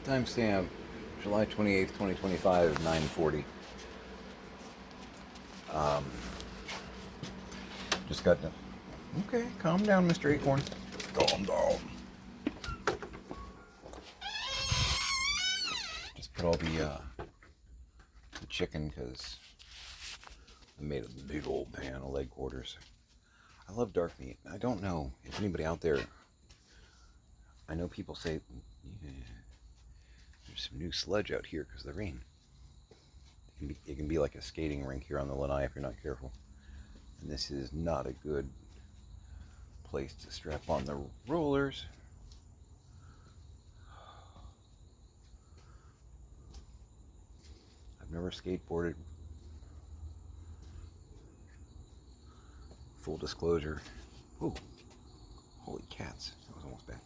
Timestamp July 28th, 2025, 9:40. Just got done. Okay, calm down, Mr. Acorn. Calm down. Just put all the chicken because I made a big old pan of leg quarters. I love dark meat. I don't know if anybody out there. I know people say yeah, there's some new sludge out here because of the rain. It can be like a skating rink here on the Lanai if you're not careful. And this is not a good place to strap on the rollers. I've never skateboarded. Full disclosure. Ooh, holy cats. That was almost bad.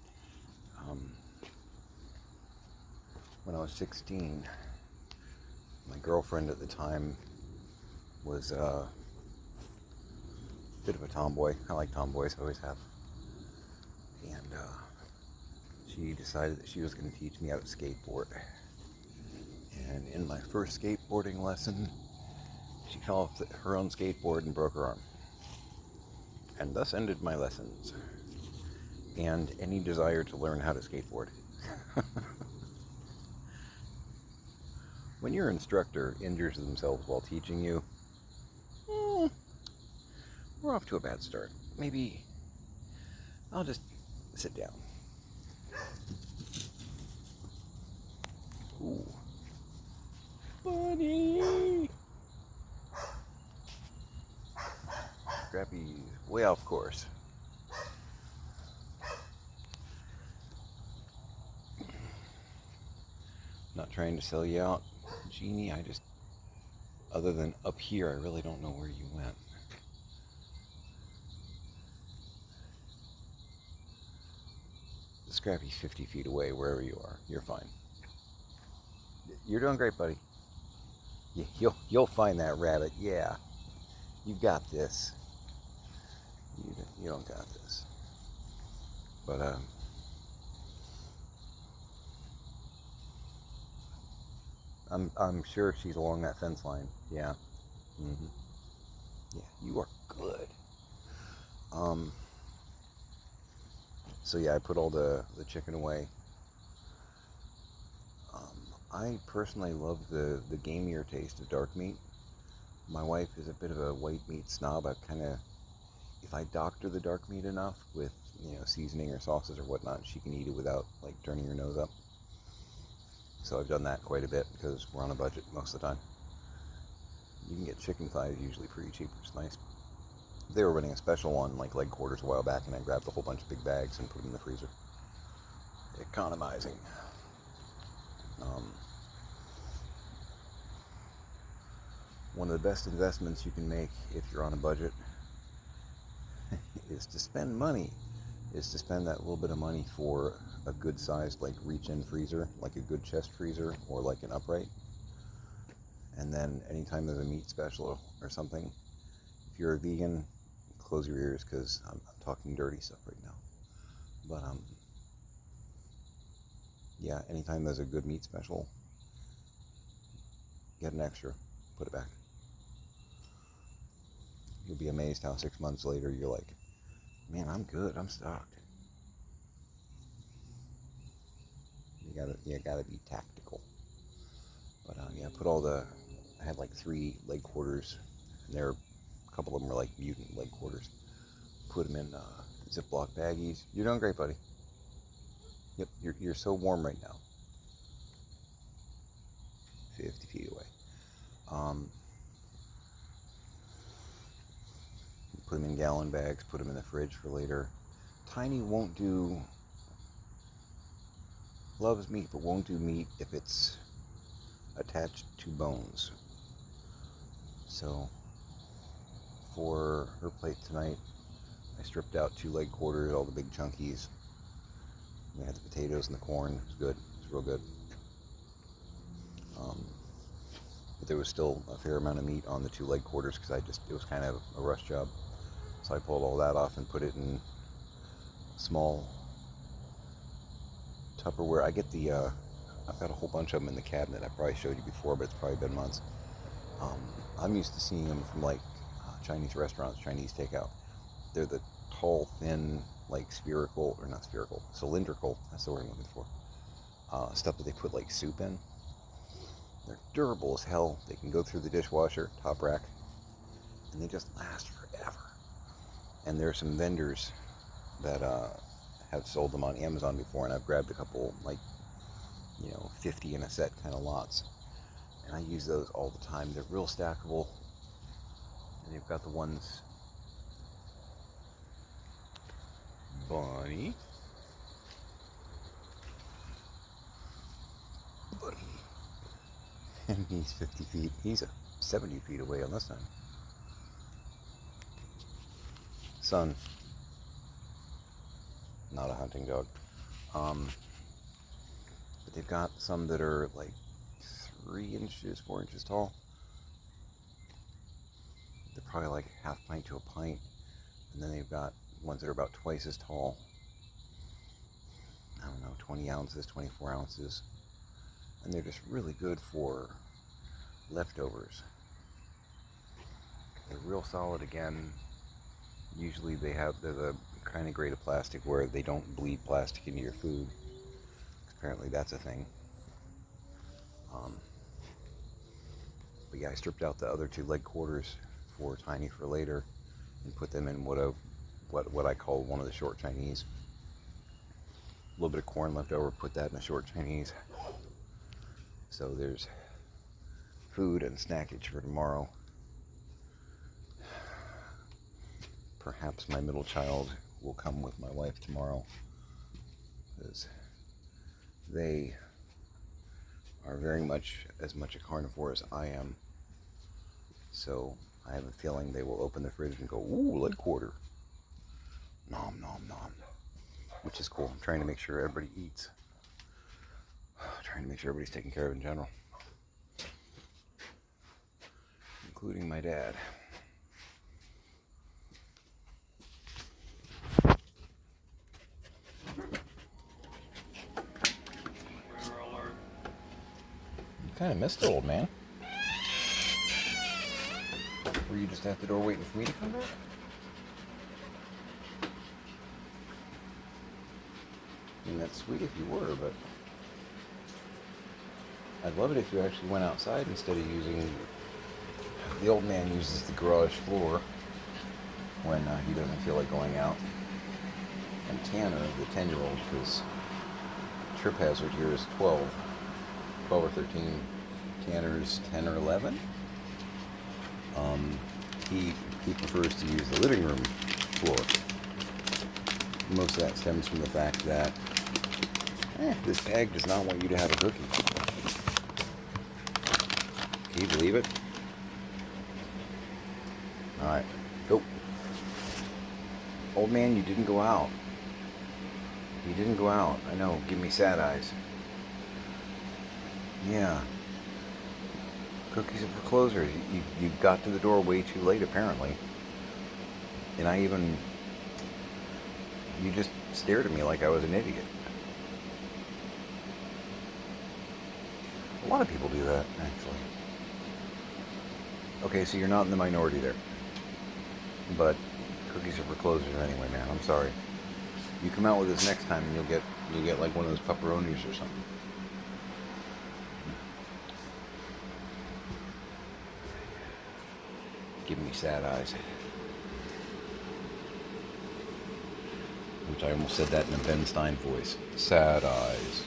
When I was 16, my girlfriend at the time was a bit of a tomboy. I like tomboys, I always have. And she decided that she was going to teach me how to skateboard. And in my first skateboarding lesson, she fell off her own skateboard and broke her arm. And thus ended my lessons. And any desire to learn how to skateboard. When your instructor injures themselves while teaching you, we're off to a bad start. Maybe I'll just sit down. Ooh. Buddy! Scrappy's way off course. Not trying to sell you out, Jeannie. I just, other than up here, I really don't know where you went. Scrappy's 50 feet away, wherever you are. You're fine. You're doing great, buddy. You'll find that rabbit. Yeah, you got this. You don't got this. But I'm sure she's along that fence line. Yeah. Mm-hmm. Yeah, you are good. So yeah, I put all the chicken away. I personally love the gamier taste of dark meat. My wife is a bit of a white meat snob. I've kind of, if I doctor the dark meat enough with, seasoning or sauces or whatnot, she can eat it without, like, turning her nose up. So I've done that quite a bit because we're on a budget most of the time. You can get chicken thighs usually pretty cheap, which is nice. They were running a special on, like, leg quarters a while back, and I grabbed a whole bunch of big bags and put them in the freezer. Economizing. One of the best investments you can make if you're on a budget is to spend that little bit of money for a good sized, like, reach-in freezer, like a good chest freezer or like an upright. And then anytime there's a meat special or something, if you're a vegan, close your ears because I'm talking dirty stuff right now. But yeah, anytime there's a good meat special, get an extra, put it back. You'll be amazed how 6 months later you're like, man, I'm good, I'm stocked. You gotta be tactical. But yeah, I had like 3 leg quarters, and a couple of them were like mutant leg quarters. Put them in Ziploc baggies. You're doing great, buddy. Yep, you're so warm right now. 50 feet away. Put them in gallon bags, put them in the fridge for later. Tiny loves meat, but won't do meat if it's attached to bones. So for her plate tonight, I stripped out 2 leg quarters, all the big chunkies. We had the potatoes and the corn. It was good. It was real good. But there was still a fair amount of meat on the 2 leg quarters because it was kind of a rush job. So I pulled all that off and put it in small Tupperware. I get the I've got a whole bunch of them in the cabinet. I probably showed you before, but it's probably been months. Um, I'm used to seeing them from like Chinese restaurants, Chinese takeout. They're the tall, thin, like spherical, or not spherical, cylindrical, that's the word I'm looking for, stuff that they put like soup in. They're durable as hell. They can go through the dishwasher, top rack, and they just last forever. And there are some vendors that have sold them on Amazon before, and I've grabbed a couple, like, 50 in a set kind of lots. And I use those all the time. They're real stackable. And they've got the ones... Bunny. And he's 50 feet. He's 70 feet away on this time. Son. Not a hunting dog. But they've got some that are like 3 inches, 4 inches tall. They're probably like half pint to a pint. And then they've got ones that are about twice as tall. I don't know, 20 ounces, 24 ounces. And they're just really good for leftovers. They're real solid again. Usually they're the kind of grade of plastic where they don't bleed plastic into your food. Apparently that's a thing. But yeah, I stripped out the other 2 leg quarters for Tiny for later and put them in what I call one of the short Chinese. A little bit of corn left over, put that in the short Chinese. So there's food and snackage for tomorrow. Perhaps my middle child will come with my wife tomorrow, because they are very much as much a carnivore as I am. So I have a feeling they will open the fridge and go, ooh, leg quarter. Nom, nom, nom. Which is cool. I'm trying to make sure everybody eats. Trying to make sure everybody's taken care of in general. Including my dad. You kind of missed it, old man. Were you just at the door waiting for me to come back? I mean, that's sweet if you were, but I'd love it if you actually went outside instead of using... The old man uses the garage floor when he doesn't feel like going out. And Tanner, the 10-year-old, because trip hazard here is 12 or 13. Tanner's 10 or 11. He prefers to use the living room floor. Most of that stems from the fact that this bag does not want you to have a cookie. Can you believe it? Alright, go. Old man, you didn't go out. You didn't go out. I know, give me sad eyes. Yeah. Cookies are for closers. You got to the door way too late, apparently. And you just stared at me like I was an idiot. A lot of people do that, actually. Okay, so you're not in the minority there. But cookies are for closers anyway, man. I'm sorry. You come out with this next time and you'll get like one of those pepperonis or something. Give me sad eyes. Which I almost said that in a Ben Stein voice. Sad eyes.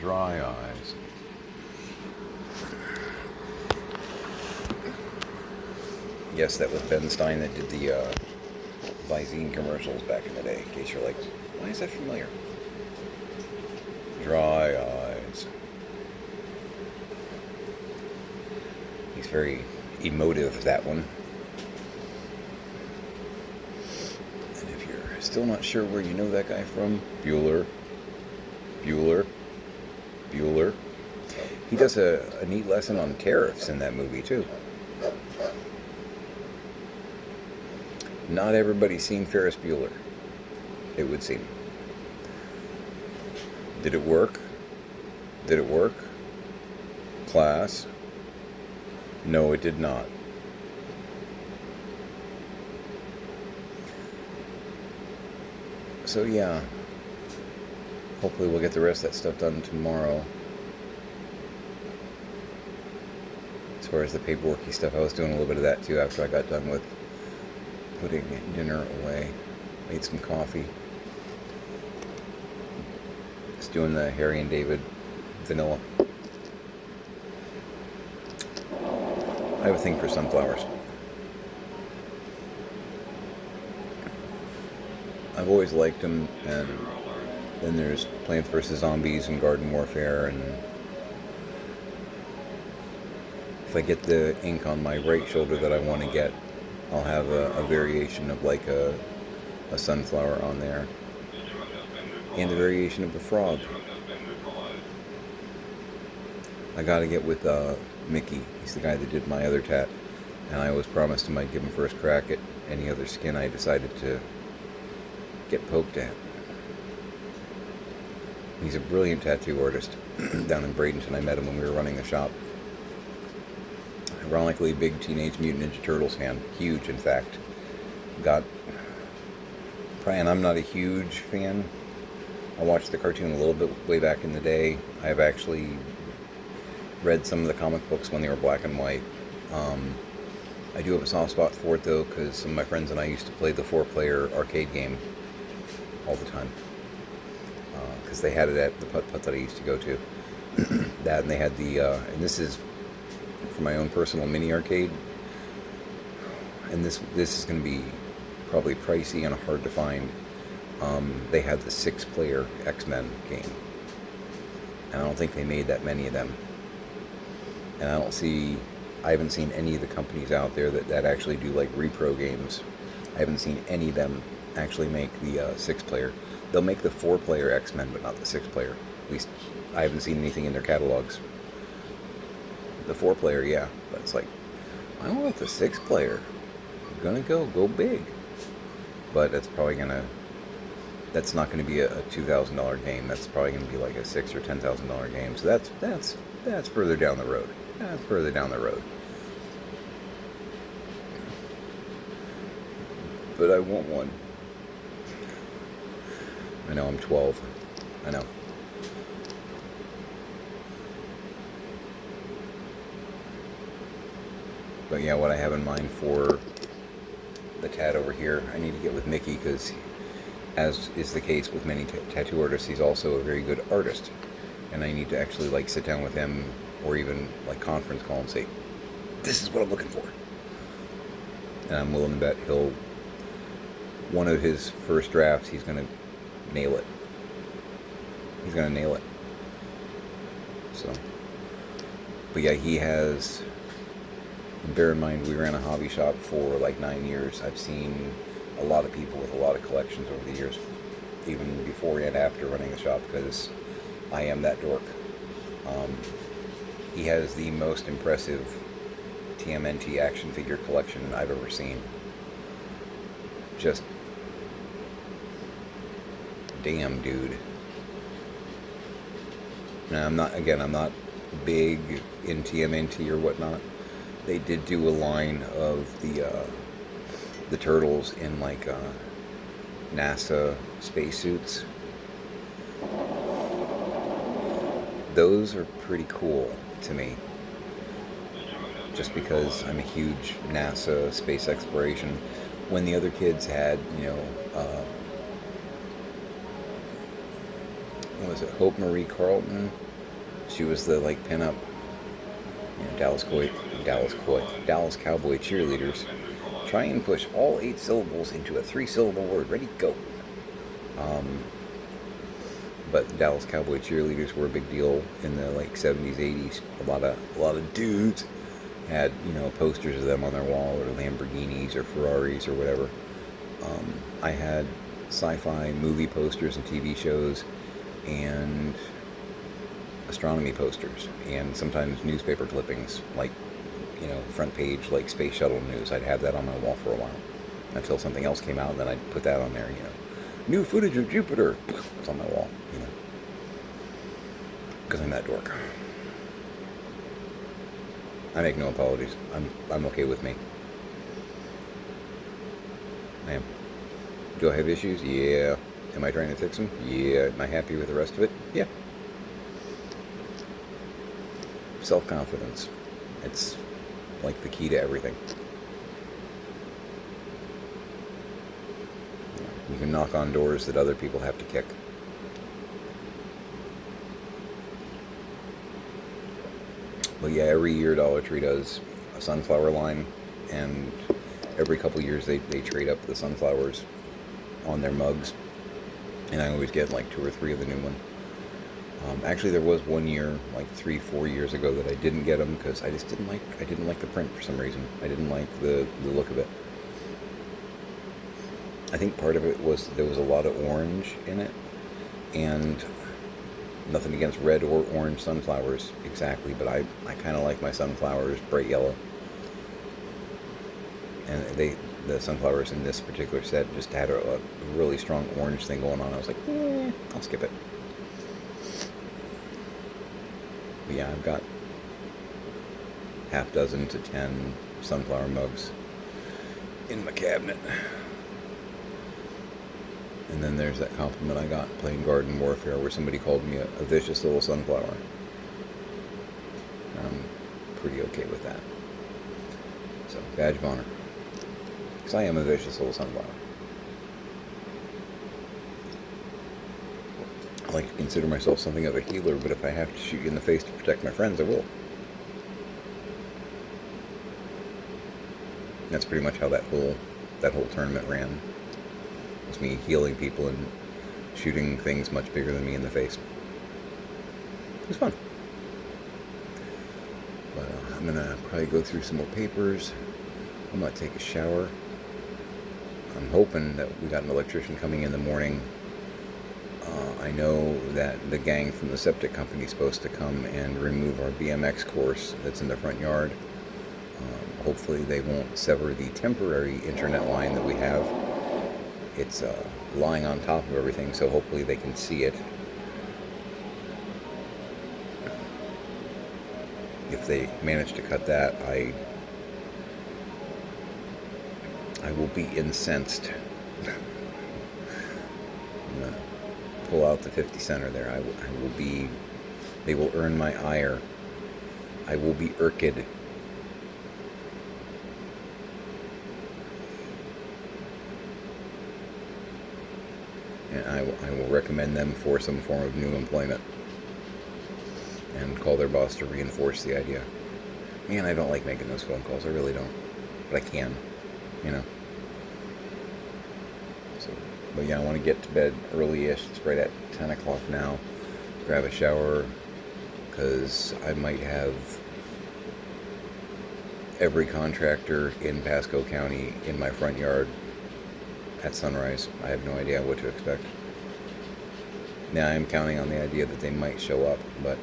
Dry eyes. Yes, that was Ben Stein that did the Visine commercials back in the day. In case you're like, why is that familiar? Dry eyes. He's very emotive, that one. And if you're still not sure where you know that guy from, Bueller. He does a neat lesson on tariffs in that movie, too. Not everybody's seen Ferris Bueller, it would seem. Did it work? Did it work? Class? No, it did not. So yeah, hopefully we'll get the rest of that stuff done tomorrow. As far as the paperworky stuff, I was doing a little bit of that too after I got done with putting dinner away. Made some coffee. Just doing the Harry and David vanilla. I have a thing for sunflowers. I've always liked them, and then there's Plants vs. Zombies and Garden Warfare, and if I get the ink on my right shoulder that I want to get, I'll have a variation of like a sunflower on there, and a variation of a frog. I gotta get with Mickey. He's the guy that did my other tat, and I always promised him I'd give him first crack at any other skin I decided to get poked at. He's a brilliant tattoo artist down in Bradenton. I met him when we were running the shop. Ironically, big Teenage Mutant Ninja Turtles fan. Huge, in fact. And I'm not a huge fan. I watched the cartoon a little bit way back in the day. I've actually read some of the comic books when they were black and white. I do have a soft spot for it though, because some of my friends and I used to play the 4-player arcade game all the time, because they had it at the putt-putt that I used to go to. That, and they had the and this is for my own personal mini arcade, and this is going to be probably pricey and hard to find. They had the 6-player X-Men game, and I don't think they made that many of them, and I haven't seen any of the companies out there that actually do like repro games. I haven't seen any of them actually make the 6-player. They'll make the 4-player X-Men, but not the 6-player. At least I haven't seen anything in their catalogs. The 4-player, yeah, but it's like, I want the 6-player. I'm gonna go big. But that's not gonna be a $2,000 game. That's probably gonna be like a $6,000 or $10,000 game. So that's further down the road. That's further down the road. But I want one. I know I'm 12. I know. But yeah, what I have in mind for the tat over here, I need to get with Mickey, because as is the case with many tattoo artists, he's also a very good artist. And I need to actually like sit down with him, or even like conference call and say, this is what I'm looking for. And I'm willing to bet one of his first drafts, he's going to nail it. He's going to nail it. So, but yeah, he has, bear in mind, we ran a hobby shop for like 9 years. I've seen a lot of people with a lot of collections over the years, even before and after running the shop, because I am that dork. He has the most impressive TMNT action figure collection I've ever seen. Just damn, dude. Now, I'm not big in TMNT or whatnot. They did do a line of the turtles in like NASA spacesuits. Those are pretty cool to me, just because I'm a huge NASA space exploration. When the other kids had, what was it, Hope Marie Carlton? She was the like pinup, Dallas Cowboy cheerleaders. Try and push all 8 syllables into a 3-syllable word. Ready, go. But Dallas Cowboy cheerleaders were a big deal in the like 70s, 80s. A lot of dudes had posters of them on their wall, or Lamborghinis or Ferraris or whatever. I had sci-fi movie posters and TV shows, and astronomy posters, and sometimes newspaper clippings, like front page like Space Shuttle news. I'd have that on my wall for a while until something else came out, and then I'd put that on there. New footage of Jupiter. It's on my wall. because I'm that dork. I make no apologies. I'm okay with me. I am. Do I have issues? Yeah. Am I trying to fix them? Yeah. Am I happy with the rest of it? Yeah. Self-confidence. It's like the key to everything. You can knock on doors that other people have to kick. But yeah, every year Dollar Tree does a sunflower line, and every couple years they trade up the sunflowers on their mugs, and I always get like 2 or 3 of the new one. Actually, there was one year, like 3-4 years ago, that I didn't get them because I just didn't like the print for some reason. I didn't like the look of it. I think part of it was there was a lot of orange in it, and nothing against red or orange sunflowers exactly, but I kind of like my sunflowers bright yellow. And the sunflowers in this particular set just had a really strong orange thing going on. I was like, I'll skip it. But yeah, I've got half dozen to 10 sunflower mugs in my cabinet. And then there's that compliment I got playing Garden Warfare where somebody called me a vicious little sunflower. I'm pretty okay with that. So, badge of honor. Because I am a vicious little sunflower. I like to consider myself something of a healer, but if I have to shoot you in the face to protect my friends, I will. That's pretty much how that whole tournament ran. It was me healing people and shooting things much bigger than me in the face. It was fun. But I'm gonna probably go through some more papers. I'm gonna take a shower. I'm hoping that we got an electrician coming in the morning. I know that the gang from the septic company is supposed to come and remove our BMX course that's in the front yard. Hopefully they won't sever the temporary internet line that we have. It's lying on top of everything, so hopefully they can see it. If they manage to cut that, I will be incensed. I'm gonna pull out the 50 center there. I will be. They will earn my ire. I will be irked. And I will recommend them for some form of new employment and call their boss to reinforce the idea. Man, I don't like making those phone calls. I really don't. But I can, you know. So, but yeah, I want to get to bed early-ish. It's right at 10 o'clock now. Grab a shower, because I might have every contractor in Pasco County in my front yard at sunrise. I have no idea what to expect. Now, I'm counting on the idea that they might show up, but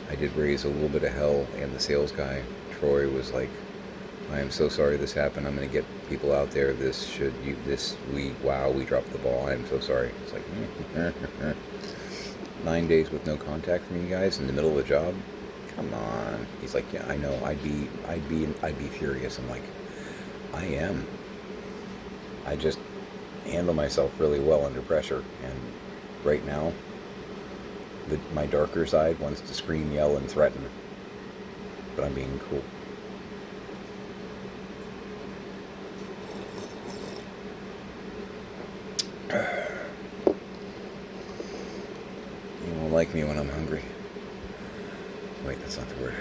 I did raise a little bit of hell, and the sales guy, Troy, was like, I am so sorry this happened. I'm going to get people out there. We dropped the ball. I am so sorry. It's like, 9 days with no contact from you guys in the middle of a job? Come on. He's like, yeah, I know. I'd be furious. I'm like, I am. I just handle myself really well under pressure, and right now, my darker side wants to scream, yell, and threaten, but I'm being cool. You won't like me when I'm hungry. Wait, that's not the word.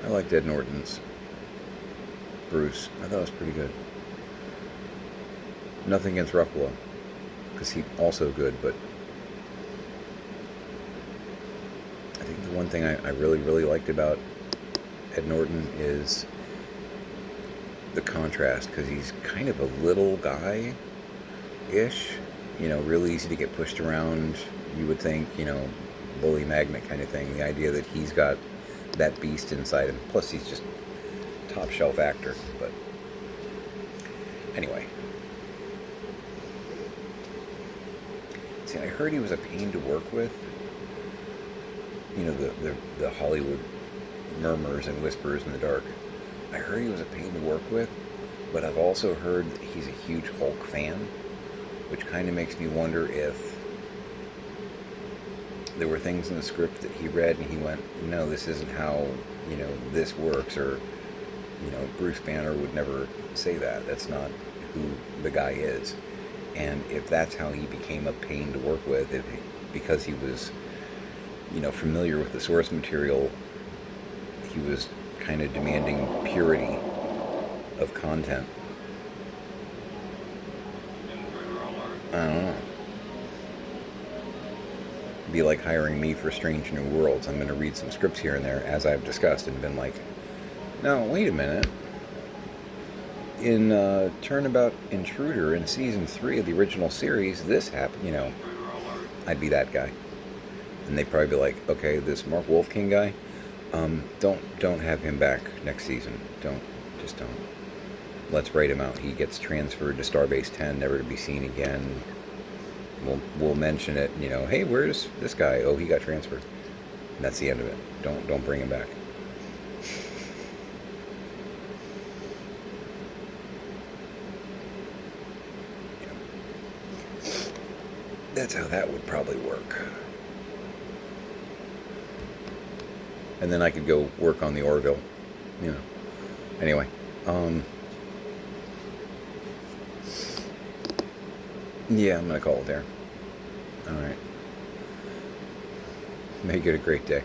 I liked Ed Norton's Bruce. I thought it was pretty good. Nothing against Ruffalo, because he's also good, but I think the one thing I really, really liked about Ed Norton is the contrast, because he's kind of a little guy-ish, really easy to get pushed around. You would think, bully magnet kind of thing. The idea that he's got that beast inside him. Plus, he's just top shelf actor. But anyway, see, I heard he was a pain to work with. You know, the Hollywood murmurs and whispers in the dark. I heard he was a pain to work with, but I've also heard that he's a huge Hulk fan, which kind of makes me wonder if there were things in the script that he read and he went, no, this isn't how, this works, or, Bruce Banner would never say that. That's not who the guy is. And if that's how he became a pain to work with, because he was, familiar with the source material, he was kind of demanding purity of content. I don't know. It'd be like hiring me for Strange New Worlds. I'm going to read some scripts here and there, as I've discussed, and been like, no, wait a minute. In Turnabout Intruder in season 3 of the original series, this happened, I'd be that guy. And they'd probably be like, okay, this Mark Wolfking guy, don't have him back next season. Just don't. Let's write him out. He gets transferred to Starbase 10, never to be seen again. We'll mention it, hey, where's this guy? Oh, he got transferred. And that's the end of it. Don't bring him back. That's how that would probably work. And then I could go work on the Orville, Anyway, yeah, I'm going to call it there. All right. Make it a great day.